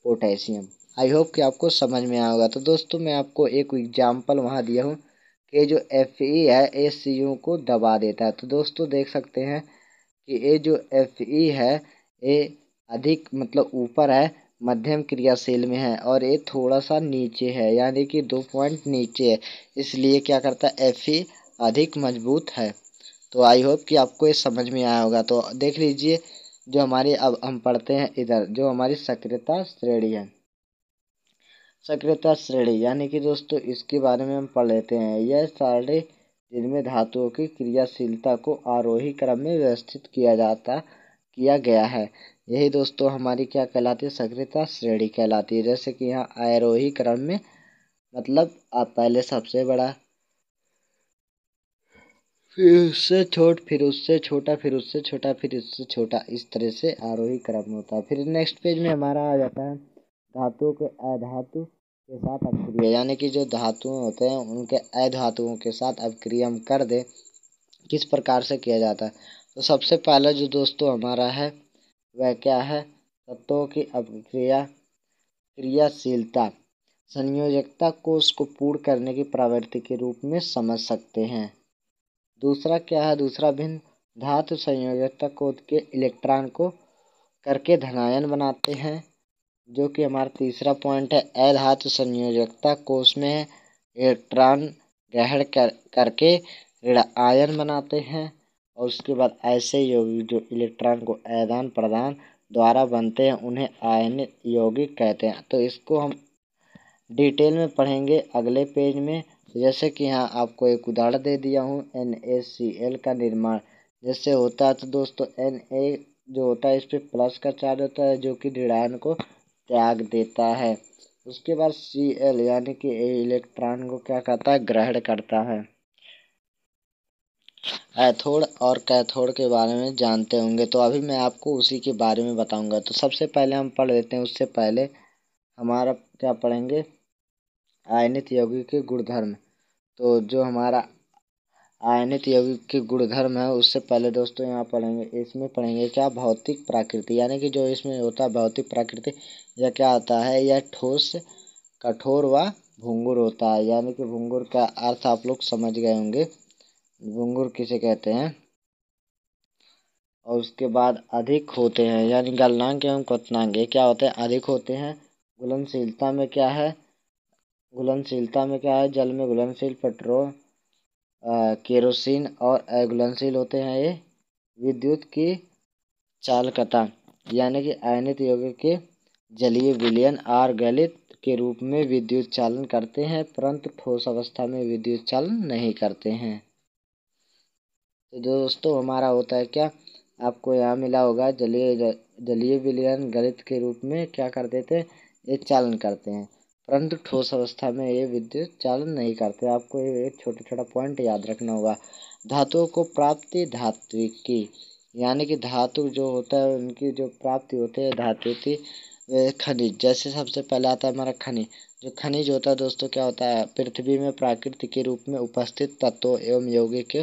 पोटेशियम। आई होप कि आपको समझ में आया होगा। तो दोस्तों मैं आपको एक एग्जाम्पल वहाँ दिया हूँ कि जो Fe है ये Cu को दबा देता है। तो दोस्तों देख सकते हैं कि ये जो Fe है ये अधिक मतलब ऊपर है, मध्यम क्रियाशील में है, और ये थोड़ा सा नीचे है, यानी कि 2 पॉइंट नीचे है। इसलिए क्या करता है, Fe अधिक मजबूत है। तो आई होप कि आपको ये समझ में आया होगा। तो देख लीजिए, जो हमारी अब हम पढ़ते हैं इधर, जो हमारी सक्रियता श्रेणी है। सक्रियता श्रेणी यानी कि दोस्तों इसके बारे में हम पढ़ लेते हैं। यह सारणी जिनमें धातुओं की क्रियाशीलता को आरोही क्रम में व्यवस्थित किया गया है, यही दोस्तों हमारी क्या कहलाती है, सक्रियता श्रेणी कहलाती है। जैसे कि यहाँ आरोही क्रम में मतलब आप पहले सबसे बड़ा, फिर उससे छोट, फिर उससे छोटा, फिर उससे छोटा, फिर उससे छोटा, इस तरह से आरोही क्रम होता है। फिर नेक्स्ट पेज में हमारा आ जाता है धातुओं के अधातु के साथ अपक्रिया, यानी कि जो धातुएं होते हैं उनके अधातुओं के साथ अपक्रिया हम कर दे, किस प्रकार से किया जाता है। तो सबसे पहला जो दोस्तों हमारा है वह क्या है, तत्वों की अपक्रिया क्रियाशीलता संयोजकता को उसको पूर्ण करने की प्रवृत्ति के रूप में समझ सकते हैं। दूसरा क्या है, दूसरा भिन्न धातु संयोजकता को के इलेक्ट्रॉन को करके धनायन बनाते हैं, जो कि हमारा तीसरा पॉइंट है। अधातु संयोजकता कोष में इलेक्ट्रॉन ग्रहण करके ऋण आयन बनाते हैं, और उसके बाद ऐसे यौगिक जो इलेक्ट्रॉन को आदान प्रदान द्वारा बनते हैं उन्हें आयनित यौगिक कहते हैं। तो इसको हम डिटेल में पढ़ेंगे अगले पेज में। जैसे कि यहाँ आपको एक उदाहरण दे दिया हूँ, NaCl का निर्माण जैसे होता है। तो दोस्तों Na जो होता है इस पे प्लस का चार्ज होता है, जो कि ऋणायन को त्याग देता है। उसके बाद Cl यानी कि इलेक्ट्रॉन को क्या करता है, ग्रहण करता है। एथोड और कैथोड के बारे में जानते होंगे, तो अभी मैं आपको उसी के बारे में बताऊंगा। तो सबसे पहले हम पढ़ लेते हैं, उससे पहले हमारा क्या पढ़ेंगे, आयनित यौगिक के गुणधर्म। तो जो हमारा आयनित यौगिक के गुणधर्म है उससे पहले दोस्तों यहाँ पढ़ेंगे, इसमें पढ़ेंगे क्या, भौतिक प्रकृति, यानी कि जो इसमें होता है भौतिक प्रकृति, यह क्या होता है, यह ठोस, कठोर व भंगुर होता है। यानी कि भंगुर का अर्थ आप लोग समझ गए होंगे, भंगुर किसे कहते हैं। और उसके बाद अधिक होते हैं, यानी गलनांक एवं क्वथनांक ये क्या होते हैं, अधिक होते हैं। घुलनशीलता में क्या है, घुलनशीलता में क्या है, जल में घुलनशील पेट्रोल केरोसिन और अघुलनशील होते हैं ये। विद्युत की चालकता यानी कि आयनित यौगिक के जलीय विलयन और गलित के रूप में विद्युत चालन करते हैं, परंतु ठोस अवस्था में विद्युत चालन नहीं करते हैं। तो दोस्तों हमारा होता है क्या, आपको यहाँ मिला होगा, जलीय विलयन गलित के रूप में क्या कर देते हैं, ये चालन करते हैं, परंतु ठोस अवस्था में ये विद्युत चालन नहीं करते। आपको ये एक छोटा छोटा पॉइंट याद रखना होगा। धातुओं को प्राप्ति धात्विकी, यानी कि धातु जो होता है उनकी जो प्राप्ति होती है धात्विकी खनिज। जैसे सबसे पहले आता है हमारा खनिज। जो खनिज होता है दोस्तों क्या होता है, पृथ्वी में प्राकृतिक के रूप में उपस्थित तत्वों एवं यौगिक के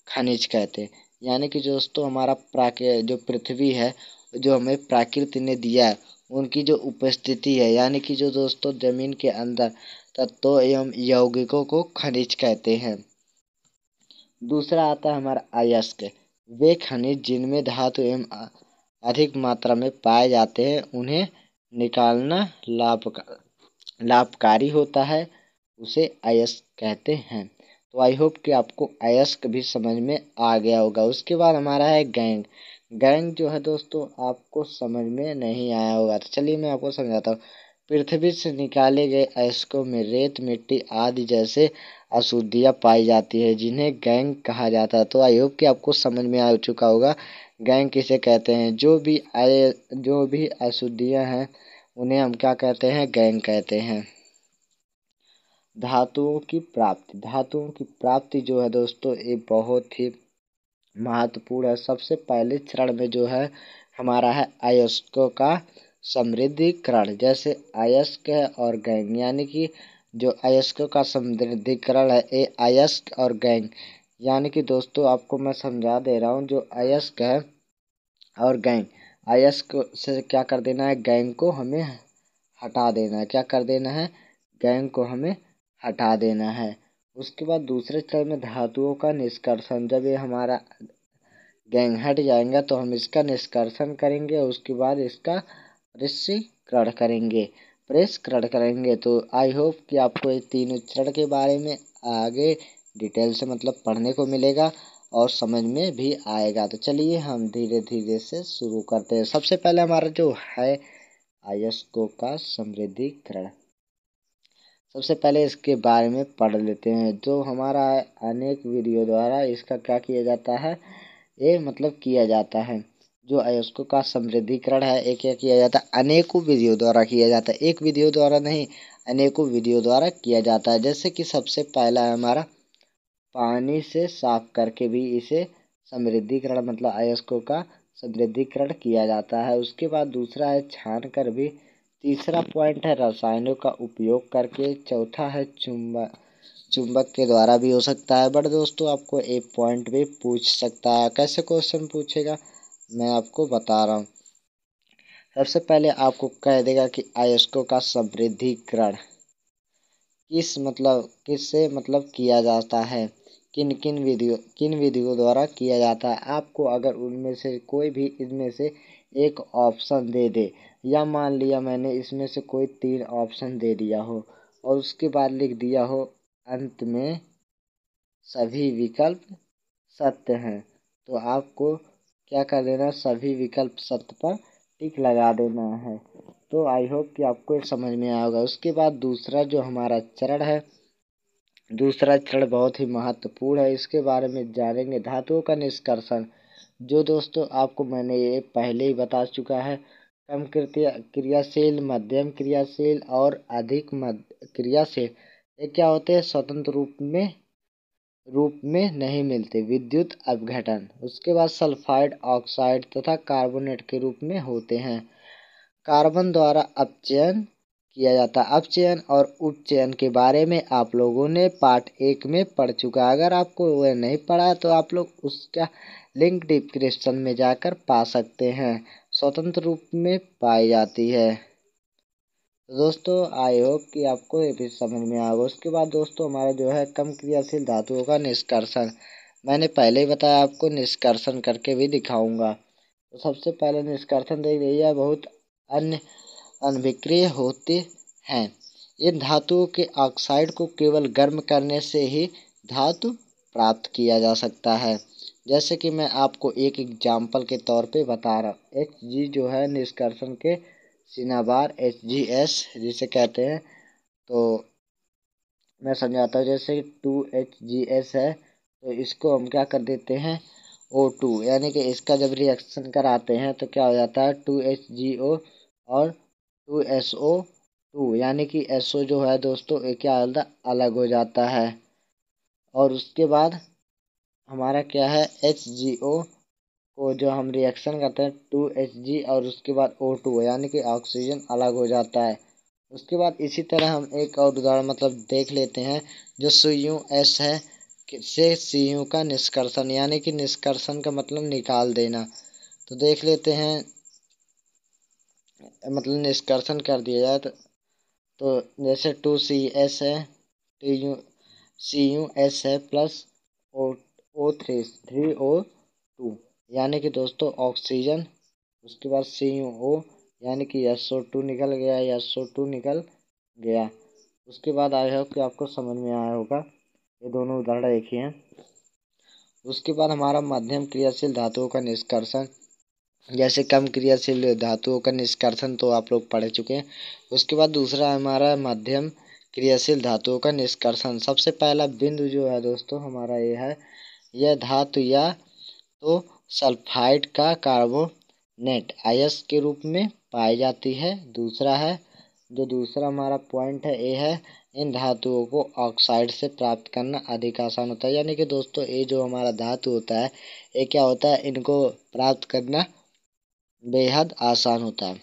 खनिज कहते हैं। यानी कि दोस्तों हमारा जो पृथ्वी है, जो हमें प्रकृति ने दिया है, उनकी जो उपस्थिति है, यानी कि जो दोस्तों जमीन के अंदर तत्वों एवं यौगिकों को खनिज कहते हैं। दूसरा आता है हमारा अयस्क, वे खनिज जिनमें धातु एवं अधिक मात्रा में पाए जाते हैं उन्हें निकालना लाभकारी होता है, उसे अयस्क कहते हैं। तो आई होप कि आपको अयस्क भी समझ में आ गया होगा। उसके बाद हमारा है गैंग। गैंग जो है दोस्तों आपको समझ में नहीं आया होगा, तो चलिए मैं आपको समझाता हूँ। पृथ्वी से निकाले गए अयस्कों में रेत, मिट्टी आदि जैसे अशुद्धियाँ पाई जाती है, जिन्हें गैंग कहा जाता है। तो आई होप कि आपको समझ में आ चुका होगा गैंग किसे कहते हैं। जो भी अशुद्धियाँ हैं उन्हें हम क्या कहते हैं, गैंग कहते हैं। धातुओं की प्राप्ति जो है दोस्तों ये बहुत ही महत्वपूर्ण है। सबसे पहले चरण में जो है हमारा है अयस्कों का समृद्धिकरण। जैसे अयस्क है और गैंग, यानी कि जो अयस्कों का समृद्धिकरण है ये अयस्क और गैंग, यानी कि दोस्तों आपको मैं समझा दे रहा हूँ। जो अयस्क है और गैंग, अयस्क से क्या कर देना है, गैंग को हमें हटा देना है। क्या कर देना है, गैंग को हमें हटा देना है। उसके बाद दूसरे चरण में धातुओं का निष्कर्षण। जब ये हमारा गैंग हट जाएगा तो हम इसका निष्कर्षण करेंगे और उसके बाद इसका प्रेषकरण करेंगे। तो आई होप कि आपको ये तीनों चरण के बारे में आगे डिटेल से मतलब पढ़ने को मिलेगा और समझ में भी आएगा। तो चलिए हम धीरे धीरे से शुरू करते हैं। सबसे पहले हमारा जो है अयस्कों का समृद्धिकरण। सबसे पहले इसके बारे में पढ़ लेते हैं। जो हमारा अनेक वीडियो द्वारा इसका क्या किया जाता है, ये मतलब किया जाता है। जो अयस्कों का समृद्धिकरण है ये क्या किया जाता है, अनेकों वीडियो द्वारा किया जाता है। एक वीडियो द्वारा नहीं, अनेकों वीडियो द्वारा किया जाता है। जैसे कि सबसे पहला है हमारा पानी से साफ करके भी इसे समृद्धिकरण मतलब अयस्कों का समृद्धिकरण किया जाता है। उसके बाद दूसरा है छान कर भी। तीसरा पॉइंट है रसायनों का उपयोग करके। चौथा है चुंबक के द्वारा भी हो सकता है। बट दोस्तों आपको एक पॉइंट भी पूछ सकता है। कैसे क्वेश्चन पूछेगा मैं आपको बता रहा हूँ। सबसे पहले आपको कह देगा कि अयस्कों का समृद्धिकरण किससे मतलब किया जाता है, किन विधियों द्वारा किया जाता है। आपको अगर उनमें से कोई भी इनमें से एक ऑप्शन दे दे, या मान लिया मैंने इसमें से कोई 3 ऑप्शन दे दिया हो और उसके बाद लिख दिया हो अंत में सभी विकल्प सत्य हैं, तो आपको क्या कर देना, सभी विकल्प सत्य पर टिक लगा देना है। तो आई होप कि आपको ये समझ में आया होगा। उसके बाद दूसरा जो हमारा चरण है, दूसरा चरण बहुत ही महत्वपूर्ण है। इसके बारे में जानेंगे धातुओं का निष्कर्षण। जो दोस्तों आपको मैंने ये पहले ही बता चुका है, कम क्रियाशील, मध्यम क्रियाशील और अधिक क्रियाशील, ये क्या होते हैं, स्वतंत्र रूप में नहीं मिलते, विद्युत अपघटन। उसके बाद सल्फाइड ऑक्साइड तथा कार्बोनेट के रूप में होते हैं। कार्बन द्वारा अपचयन किया जाता है। अपचयन और उपचयन के बारे में आप लोगों ने पार्ट 1 में पढ़ चुका है। अगर आपको वह नहीं पढ़ा तो आप लोग उसका लिंक डिस्क्रिप्शन में जाकर पा सकते हैं। स्वतंत्र रूप में पाई जाती है। तो दोस्तों आई होप कि आपको ये भी समझ में आएगा। उसके बाद दोस्तों हमारा जो है कम क्रियाशील धातुओं का निष्कर्षण। मैंने पहले ही बताया, आपको निष्कर्षण करके भी दिखाऊंगा। तो सबसे पहले निष्कर्षण देख लीजिए, बहुत अन्य अनभिक्रिय होते हैं। इन धातुओं के ऑक्साइड को केवल गर्म करने से ही धातु प्राप्त किया जा सकता है। जैसे कि मैं आपको एक एग्जाम्पल के तौर पे बता रहा हूँ। Hg जो है निष्कर्षण के सिनाबार HgS जिसे कहते हैं, तो मैं समझाता हूँ। जैसे 2HgS है तो इसको हम क्या कर देते हैं, O2, यानी कि इसका जब रिएक्शन कराते हैं तो क्या हो जाता है 2HgO और 2SO2, यानी कि SO जो है दोस्तों ये क्या अलग हो जाता है। और उसके बाद हमारा क्या है HgO को जो हम रिएक्शन करते हैं 2Hg और उसके बाद O2, यानी कि ऑक्सीजन अलग हो जाता है। उसके बाद इसी तरह हम एक और उदाहरण मतलब देख लेते हैं। जो CuS है से Cu का निष्कर्षण, यानी कि निष्कर्षण का मतलब निकाल देना। तो देख लेते हैं, मतलब निष्कर्षण कर दिया जाए तो जैसे 2CS है, CuS है प्लस O3O2, यानी कि दोस्तों ऑक्सीजन। उसके बाद CuO यानी कि SO2 निकल गया, SO2 निकल गया। उसके बाद आई होप कि आपको समझ में आया होगा। ये दोनों उदाहरण एक ही हैं। उसके बाद हमारा मध्यम क्रियाशील धातुओं का निष्कर्षण। जैसे कम क्रियाशील धातुओं का निष्कर्षण तो आप लोग पढ़ चुके हैं। उसके बाद दूसरा हमारा मध्यम क्रियाशील धातुओं का निष्कर्षण। सबसे पहला बिंदु जो है दोस्तों हमारा ये है, यह धातु या तो सल्फाइड का कार्बोनेट अयस्क के रूप में पाई जाती है। दूसरा हमारा पॉइंट है, ये है इन धातुओं को ऑक्साइड से प्राप्त करना अधिक आसान होता है। यानी कि दोस्तों ये जो हमारा धातु होता है, ये क्या होता है, इनको प्राप्त करना बेहद आसान होता है।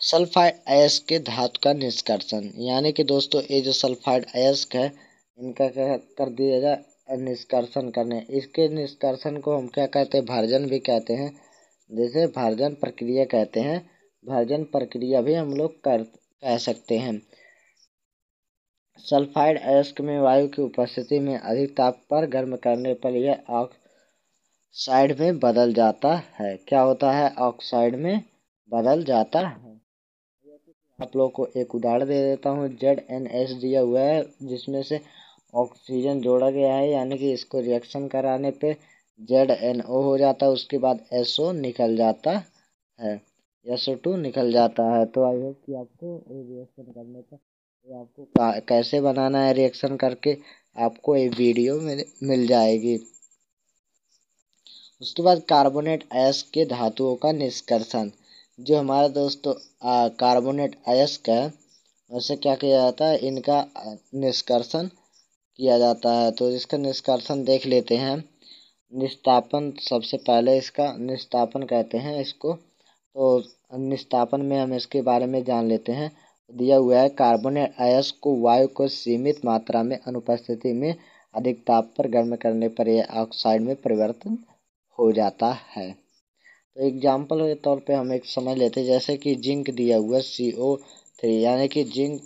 सल्फाइड अयस्क के धातु का निष्कर्षण, यानी कि दोस्तों ये जो सल्फाइड अयस्क है, इनका क्या कर दिया जाए, निष्कर्षण करने। इसके निष्कर्षण को हम क्या कहते हैं, भर्जन भी कहते हैं। जैसे भर्जन प्रक्रिया कहते हैं, भर्जन प्रक्रिया भी हम लोग कह सकते हैं। सल्फाइड अयस्क में वायु की उपस्थिति में अधिक ताप पर गर्म करने पर यह ऑक्साइड में बदल जाता है। क्या होता है, ऑक्साइड में बदल जाता है। आप लोगों को एक उदाहरण दे देता हूँ। ZnS दिया हुआ है जिसमें से ऑक्सीजन जोड़ा गया है, यानी कि इसको रिएक्शन कराने पे ZnO हो जाता है, उसके बाद SO निकल जाता है, SO2 निकल जाता है। तो आई होप कि आपको रिएक्शन करने पर आपको कैसे बनाना है, रिएक्शन करके आपको ये वीडियो मिल जाएगी। उसके बाद कार्बोनेट अयस्क के धातुओं का निष्कर्षण। जो हमारा दोस्तों कार्बोनेट अयस्क है, वैसे क्या किया जाता है, इनका निष्कर्षण किया जाता है। तो इसका निष्कर्षण देख लेते हैं। निस्तापन, सबसे पहले इसका निस्तापन कहते हैं इसको। तो निस्तापन में हम इसके बारे में जान लेते हैं। दिया हुआ है, कार्बोनेट अयस्क को वायु को सीमित मात्रा में अनुपस्थिति में अधिक ताप पर गर्म करने पर यह ऑक्साइड में परिवर्तन हो जाता है। तो एग्जाम्पल के तौर पे हम एक समझ लेते हैं, जैसे कि जिंक दिया हुआ CO3, यानी कि जिंक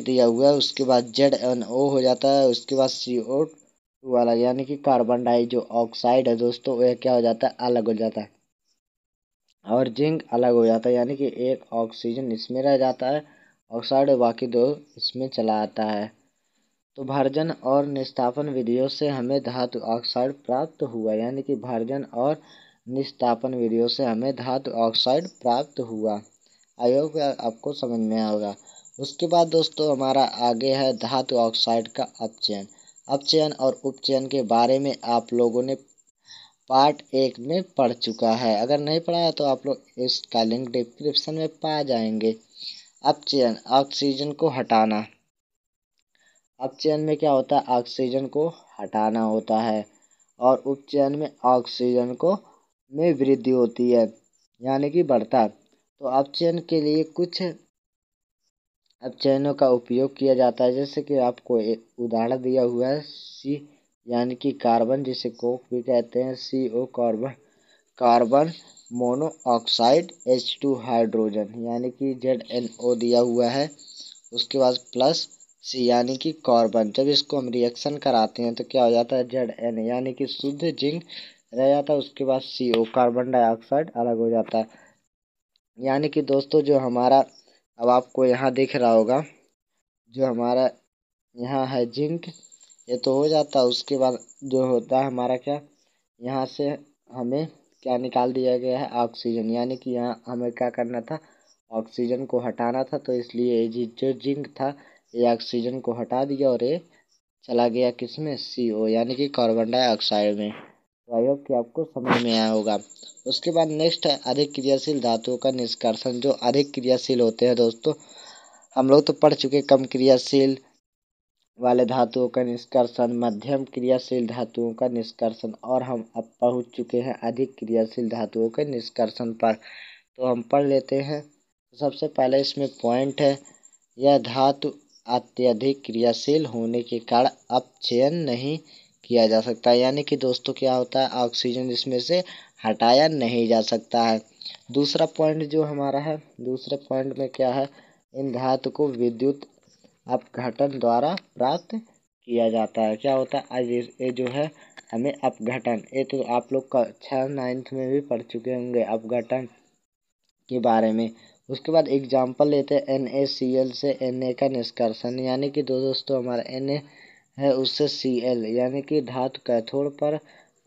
दिया हुआ है, उसके बाद ZnO हो जाता है, उसके बाद CO2 वाला यानी कि कार्बन डाई जो ऑक्साइड है दोस्तों, वह क्या हो जाता है, अलग हो जाता है और जिंक अलग हो जाता है, यानी कि एक ऑक्सीजन इसमें रह जाता है ऑक्साइड, बाकी दो इसमें चला आता है। तो भर्जन और निस्तापन विधियों से हमें धातु ऑक्साइड प्राप्त हुआ, यानी कि भर्जन और निस्तापन विधियों से हमें धातु ऑक्साइड प्राप्त हुआ। आई होप आपको समझ में आया होगा। उसके बाद दोस्तों हमारा आगे है धातु ऑक्साइड का अपचयन। अपचयन और उपचयन के बारे में आप लोगों ने पार्ट 1 में पढ़ चुका है। अगर नहीं पढ़ा है तो आप लोग इसका लिंक डिस्क्रिप्शन में पा जाएंगे। अपचयन, ऑक्सीजन को हटाना। अपचयन में क्या होता है, ऑक्सीजन को हटाना होता है, और उपचयन में ऑक्सीजन को में वृद्धि होती है, यानी कि बढ़ता। तो अपचयन के लिए कुछ अपचयनों का उपयोग किया जाता है, जैसे कि आपको एक उदाहरण दिया हुआ है, सी यानी कि कार्बन, जिसे कोक भी कहते हैं, CO carbon monoxide, H2 hydrogen, यानी कि ZnO दिया हुआ है, उसके बाद प्लस C यानी कि कार्बन। जब इसको हम रिएक्शन कराते हैं तो क्या हो जाता है, Zn यानी कि शुद्ध जिंक रह जाता है, उसके बाद CO कार्बन डाइऑक्साइड अलग हो जाता है। यानी कि दोस्तों जो हमारा, अब आपको यहाँ दिख रहा होगा, जो हमारा यहाँ है जिंक, ये तो हो जाता है। उसके बाद जो होता है हमारा क्या, यहाँ से हमें क्या निकाल दिया गया है, ऑक्सीजन, यानी कि यहाँ हमें क्या करना था, ऑक्सीजन को हटाना था। तो इसलिए जो जिंक था ये ऑक्सीजन को हटा दिया और ये चला गया किसमें, CO यानी कि कार्बन डाइऑक्साइड में। तो आई होप कि आपको समझ में आया होगा। उसके बाद नेक्स्ट है अधिक क्रियाशील धातुओं का निष्कर्षण। जो अधिक क्रियाशील होते हैं दोस्तों, हम लोग तो पढ़ चुके कम क्रियाशील वाले धातुओं का निष्कर्षण, मध्यम क्रियाशील धातुओं का निष्कर्षण, और हम अब पहुंच चुके हैं अधिक क्रियाशील धातुओं के निष्कर्षण पर। तो हम पढ़ लेते हैं। सबसे पहले इसमें पॉइंट है, यह धातु अत्यधिक क्रियाशील होने के कारण अपचयन नहीं किया जा सकता, यानी कि दोस्तों क्या होता है, ऑक्सीजन इसमें से हटाया नहीं जा सकता है। दूसरा पॉइंट जो हमारा है, दूसरे पॉइंट में क्या है, इन धातु को विद्युत अपघटन द्वारा प्राप्त किया जाता है। क्या होता है, आज ये जो है हमें अपघटन, ये तो आप लोग कक्षा 9th में भी पढ़ चुके होंगे अपघटन के बारे में। उसके बाद एग्जाम्पल लेते हैं NaCl से Na का निष्कर्षण, यानी कि दोस्तों हमारा Na है उससे Cl, यानी कि धातु कैथोड पर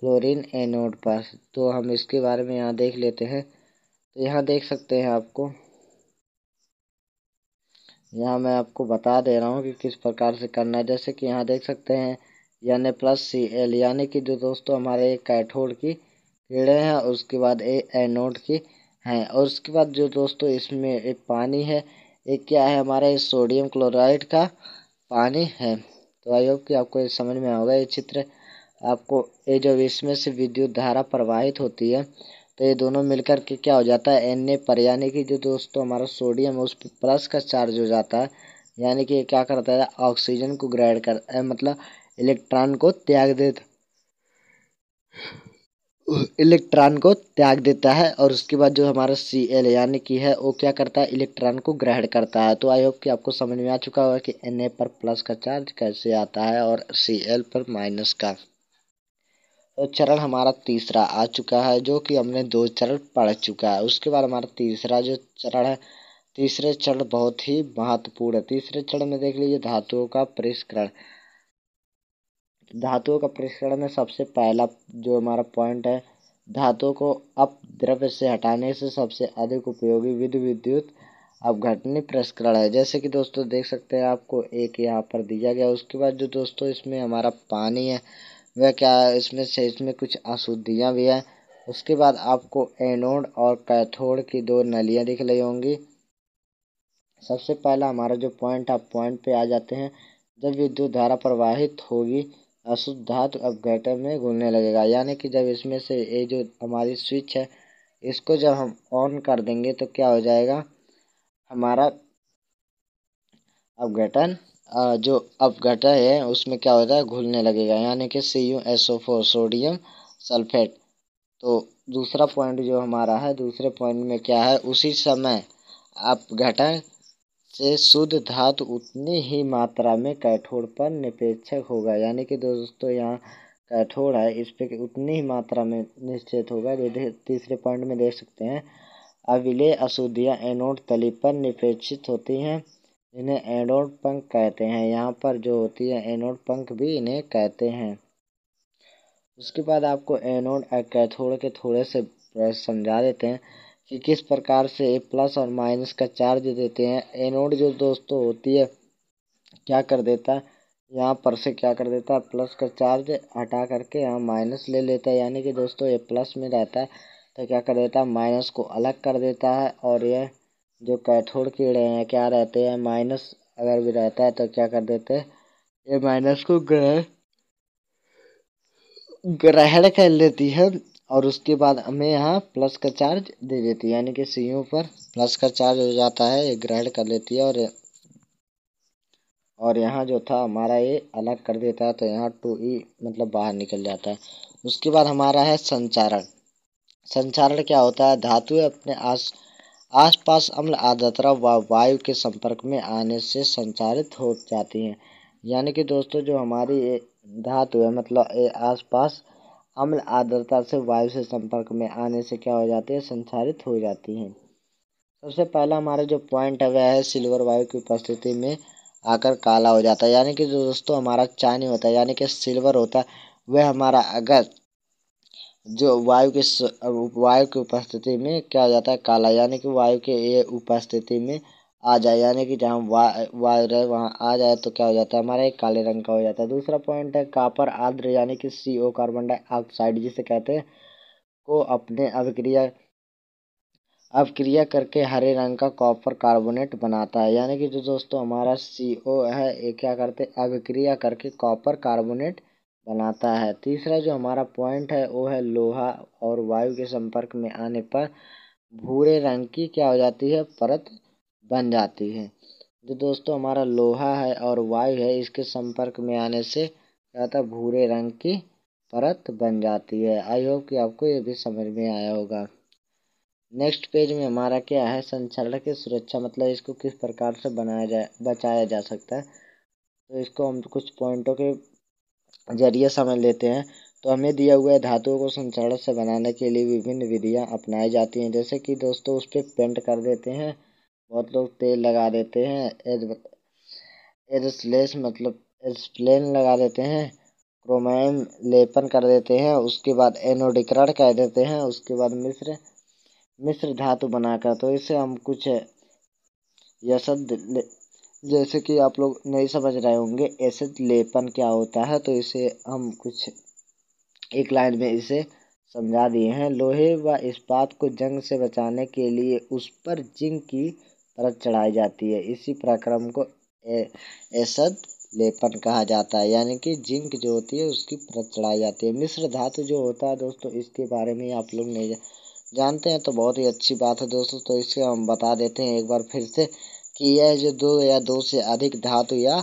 क्लोरीन एनोड पर। तो हम इसके बारे में यहाँ देख लेते हैं। तो यहाँ देख सकते हैं आपको, यहाँ मैं आपको बता दे रहा हूँ कि किस प्रकार से करना है। जैसे कि यहाँ देख सकते हैं Na+Cl, यानी कि जो दोस्तों हमारे एक कैथोड की किरणें हैं, उसके बाद एनोड की हैं, और उसके बाद जो दोस्तों इसमें एक पानी है, एक क्या है हमारा इस सोडियम क्लोराइड का पानी है। तो आई होप कि आपको ये समझ में होगा ये चित्र। आपको ये जब इसमें से विद्युत धारा प्रवाहित होती है तो ये दोनों मिलकर के क्या हो जाता है Na पर, यानी कि जो दोस्तों हमारा सोडियम है उस पर प्लस का चार्ज हो जाता है, यानी कि ये क्या करता है ऑक्सीजन को ग्रहण कर मतलब इलेक्ट्रॉन को त्याग देता है, और उसके बाद जो हमारा Cl यानी कि है वो क्या करता है इलेक्ट्रॉन को ग्रहण करता है। तो आई होप कि आपको समझ में आ चुका होगा कि Na पर प्लस का चार्ज कैसे आता है और Cl पर माइनस का। तो चरण हमारा तीसरा आ चुका है, जो कि हमने 2 चरण पढ़ चुका है। उसके बाद हमारा तीसरा जो चरण है, तीसरे चरण बहुत ही महत्वपूर्ण है। तीसरे चरण में देख लीजिए धातुओं का परिष्करण। धातुओं का परिष्करण में सबसे पहला जो हमारा पॉइंट है, धातुओं को अपद्रव्य से हटाने से सबसे अधिक उपयोगी विधि विद्युत अपघटनी परिष्करण है। जैसे कि दोस्तों देख सकते हैं आपको एक यहाँ पर दिया गया। उसके बाद जो दोस्तों इसमें हमारा पानी है वह क्या है, इसमें कुछ अशुद्धियाँ भी हैं। उसके बाद आपको एनोड और कैथोड की 2 नलियाँ दिख रही होंगी। सबसे पहला हमारा जो पॉइंट, आप पॉइंट पे आ जाते हैं। जब विद्युत धारा प्रवाहित होगी अशुद्ध धातु अपघटन में घुलने लगेगा, यानी कि जब इसमें से ये जो हमारी स्विच है इसको जब हम ऑन कर देंगे तो क्या हो जाएगा, हमारा अपघटन जो अपघटन है उसमें क्या होता है घुलने लगेगा, यानी कि CuSO4 सोडियम सल्फेट। तो दूसरा पॉइंट जो हमारा है, दूसरे पॉइंट में क्या है, उसी समय अपघटन से शुद्ध धातु उतनी ही मात्रा में कैथोड पर निक्षेप होगा, यानी कि दोस्तों यहाँ कैथोड है इस पे उतनी ही मात्रा में निक्षेप होगा। तीसरे पॉइंट में देख सकते हैं अविलेय अशुद्धियाँ एनोड तली पर निक्षेपित होती हैं, इन्हें एनोड पंख कहते हैं। यहाँ पर जो होती है एनोड पंख भी इन्हें कहते हैं। उसके बाद आपको एनोड और कैथोड के थोड़े से समझा देते हैं कि किस प्रकार से प्लस और माइनस का चार्ज देते हैं। एनोड जो दोस्तों होती है क्या कर देता है, यहाँ पर से क्या कर देता है प्लस का चार्ज हटा करके यहाँ माइनस ले लेता है, यानी कि दोस्तों ये प्लस में रहता है तो क्या कर देता है माइनस को अलग कर देता है। और यह जो कैथोड कीड़े हैं क्या रहते हैं, माइनस अगर भी रहता है तो क्या कर देते हैं ये माइनस को ग्रहण कर लेती है, और उसके बाद हमें यहाँ प्लस का चार्ज दे देती है, यानी कि Cu पर प्लस का चार्ज हो जाता है, ये ग्रहण कर लेती है और यहाँ जो था हमारा ये अलग कर देता है, तो यहाँ 2E मतलब बाहर निकल जाता है। उसके बाद हमारा है संचारण। संचारण क्या होता है, धातुएं अपने आसपास अम्ल आर्द्रता व वायु के संपर्क में आने से संचारित हो जाती हैं, यानी कि दोस्तों जो हमारी ये धातु है मतलब ये आसपास अम्ल आर्द्रता से वायु से संपर्क में आने से क्या हो जाती है संचारित हो जाती हैं। सबसे पहला हमारा जो पॉइंट है वह है सिल्वर वायु की उपस्थिति में आकर काला हो जाता है, यानी कि जो दोस्तों हमारा चांदी होता है यानी कि सिल्वर होता है वह हमारा अगर जो वायु की उपस्थिति में क्या हो जाता है काला, यानी कि वायु के ये उपस्थिति में आ जाए, यानी कि जहाँ वायु रहे वहाँ आ जाए तो क्या हो जाता है हमारा एक काले रंग का हो जाता है। दूसरा पॉइंट है कॉपर आर्द्र, यानी कि CO कार्बन डाइऑक्साइड जिसे कहते हैं को अपने अवक्रिया करके हरे रंग का कॉपर कार्बोनेट बनाता है, यानी कि जो दोस्तों हमारा CO है ये क्या करते हैं अभिक्रिया करके कॉपर कार्बोनेट बनाता है। तीसरा जो हमारा पॉइंट है वो है लोहा और वायु के संपर्क में आने पर भूरे रंग की क्या हो जाती है परत बन जाती है। जो दोस्तों हमारा लोहा है और वायु है इसके संपर्क में आने से क्या होता है भूरे रंग की परत बन जाती है। आई होप कि आपको ये भी समझ में आया होगा। नेक्स्ट पेज में हमारा क्या है संचरण की सुरक्षा, मतलब इसको किस प्रकार से बचाया जा सकता है, तो इसको हम कुछ पॉइंटों के जरिए समझ लेते हैं। तो हमें दिया हुआ है धातुओं को संचरण से बनाने के लिए विभिन्न विधियां अपनाई जाती हैं, जैसे कि दोस्तों उस पर पेंट कर देते हैं, बहुत लोग तेल लगा देते हैं, एजस्लेस मतलब एस्प्लेन लगा देते हैं, क्रोमियम लेपन कर देते हैं, उसके बाद एनोडीकरण कर देते हैं, उसके बाद मिश्र धातु बनाकर, तो इसे हम कुछ यसद, जैसे कि आप लोग नहीं समझ रहे होंगे एसिड लेपन क्या होता है, तो इसे हम कुछ एक लाइन में इसे समझा दिए हैं। लोहे व इस्पात को जंग से बचाने के लिए उस पर जिंक की परत चढ़ाई जाती है। इसी प्रक्रम को एसद लेपन कहा जाता है, यानी कि जिंक जो होती है उसकी परत चढ़ाई जाती है। मिश्र धातु जो होता है दोस्तों, इसके बारे में आप लोग नहीं जानते हैं तो बहुत ही अच्छी बात है दोस्तों, तो इसे हम बता देते हैं एक बार फिर से कि यह जो दो या दो से अधिक धातु या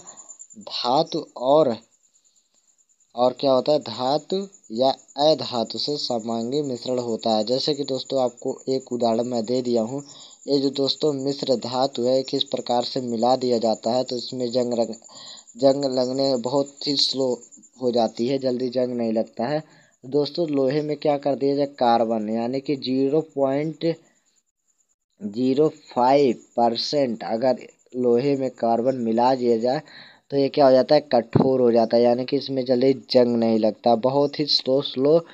धातु और क्या होता है, धातु या अधातु से समांगी मिश्रण होता है। जैसे कि दोस्तों आपको एक उदाहरण मैं दे दिया हूँ। ये जो दोस्तों मिश्र धातु है किस प्रकार से मिला दिया जाता है, तो इसमें जंग लगने बहुत ही स्लो हो जाती है, जल्दी जंग नहीं लगता है। दोस्तों लोहे में क्या कर दिया जाए, कार्बन यानी कि 0.05% अगर लोहे में कार्बन मिला दिया जाए तो ये क्या हो जाता है, कठोर हो जाता है, यानी कि इसमें जल्दी जंग नहीं लगता, बहुत ही स्लो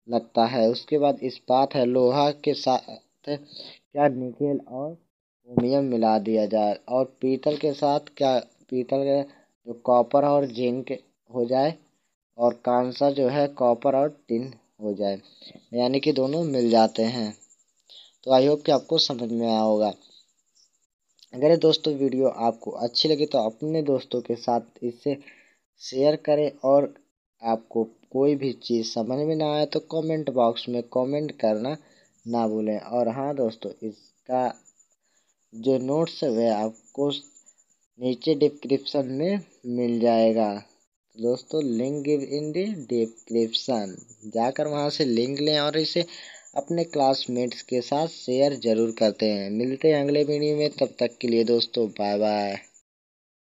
लगता है। उसके बाद इस्पात है, लोहा के साथ क्या निकेल और क्रोमियम मिला दिया जाए, और पीतल के साथ क्या, पीतल के जो कॉपर और जिंक हो जाए, और कांसा जो है कॉपर और टिन हो जाए, यानी कि दोनों मिल जाते हैं। तो आई होप कि आपको समझ में आया होगा। अगर ये दोस्तों वीडियो आपको अच्छी लगी तो अपने दोस्तों के साथ इसे शेयर करें, और आपको कोई भी चीज़ समझ में ना आए तो कमेंट बॉक्स में कमेंट करना ना भूलें। और हाँ दोस्तों, इसका जो नोट्स है वह आपको नीचे डिस्क्रिप्शन में मिल जाएगा। दोस्तों link give in the description, जाकर वहाँ से लिंक लें और इसे अपने क्लासमेट्स के साथ शेयर जरूर करते हैं। मिलते हैं अगले वीडियो में, तब तक के लिए दोस्तों बाय बाय।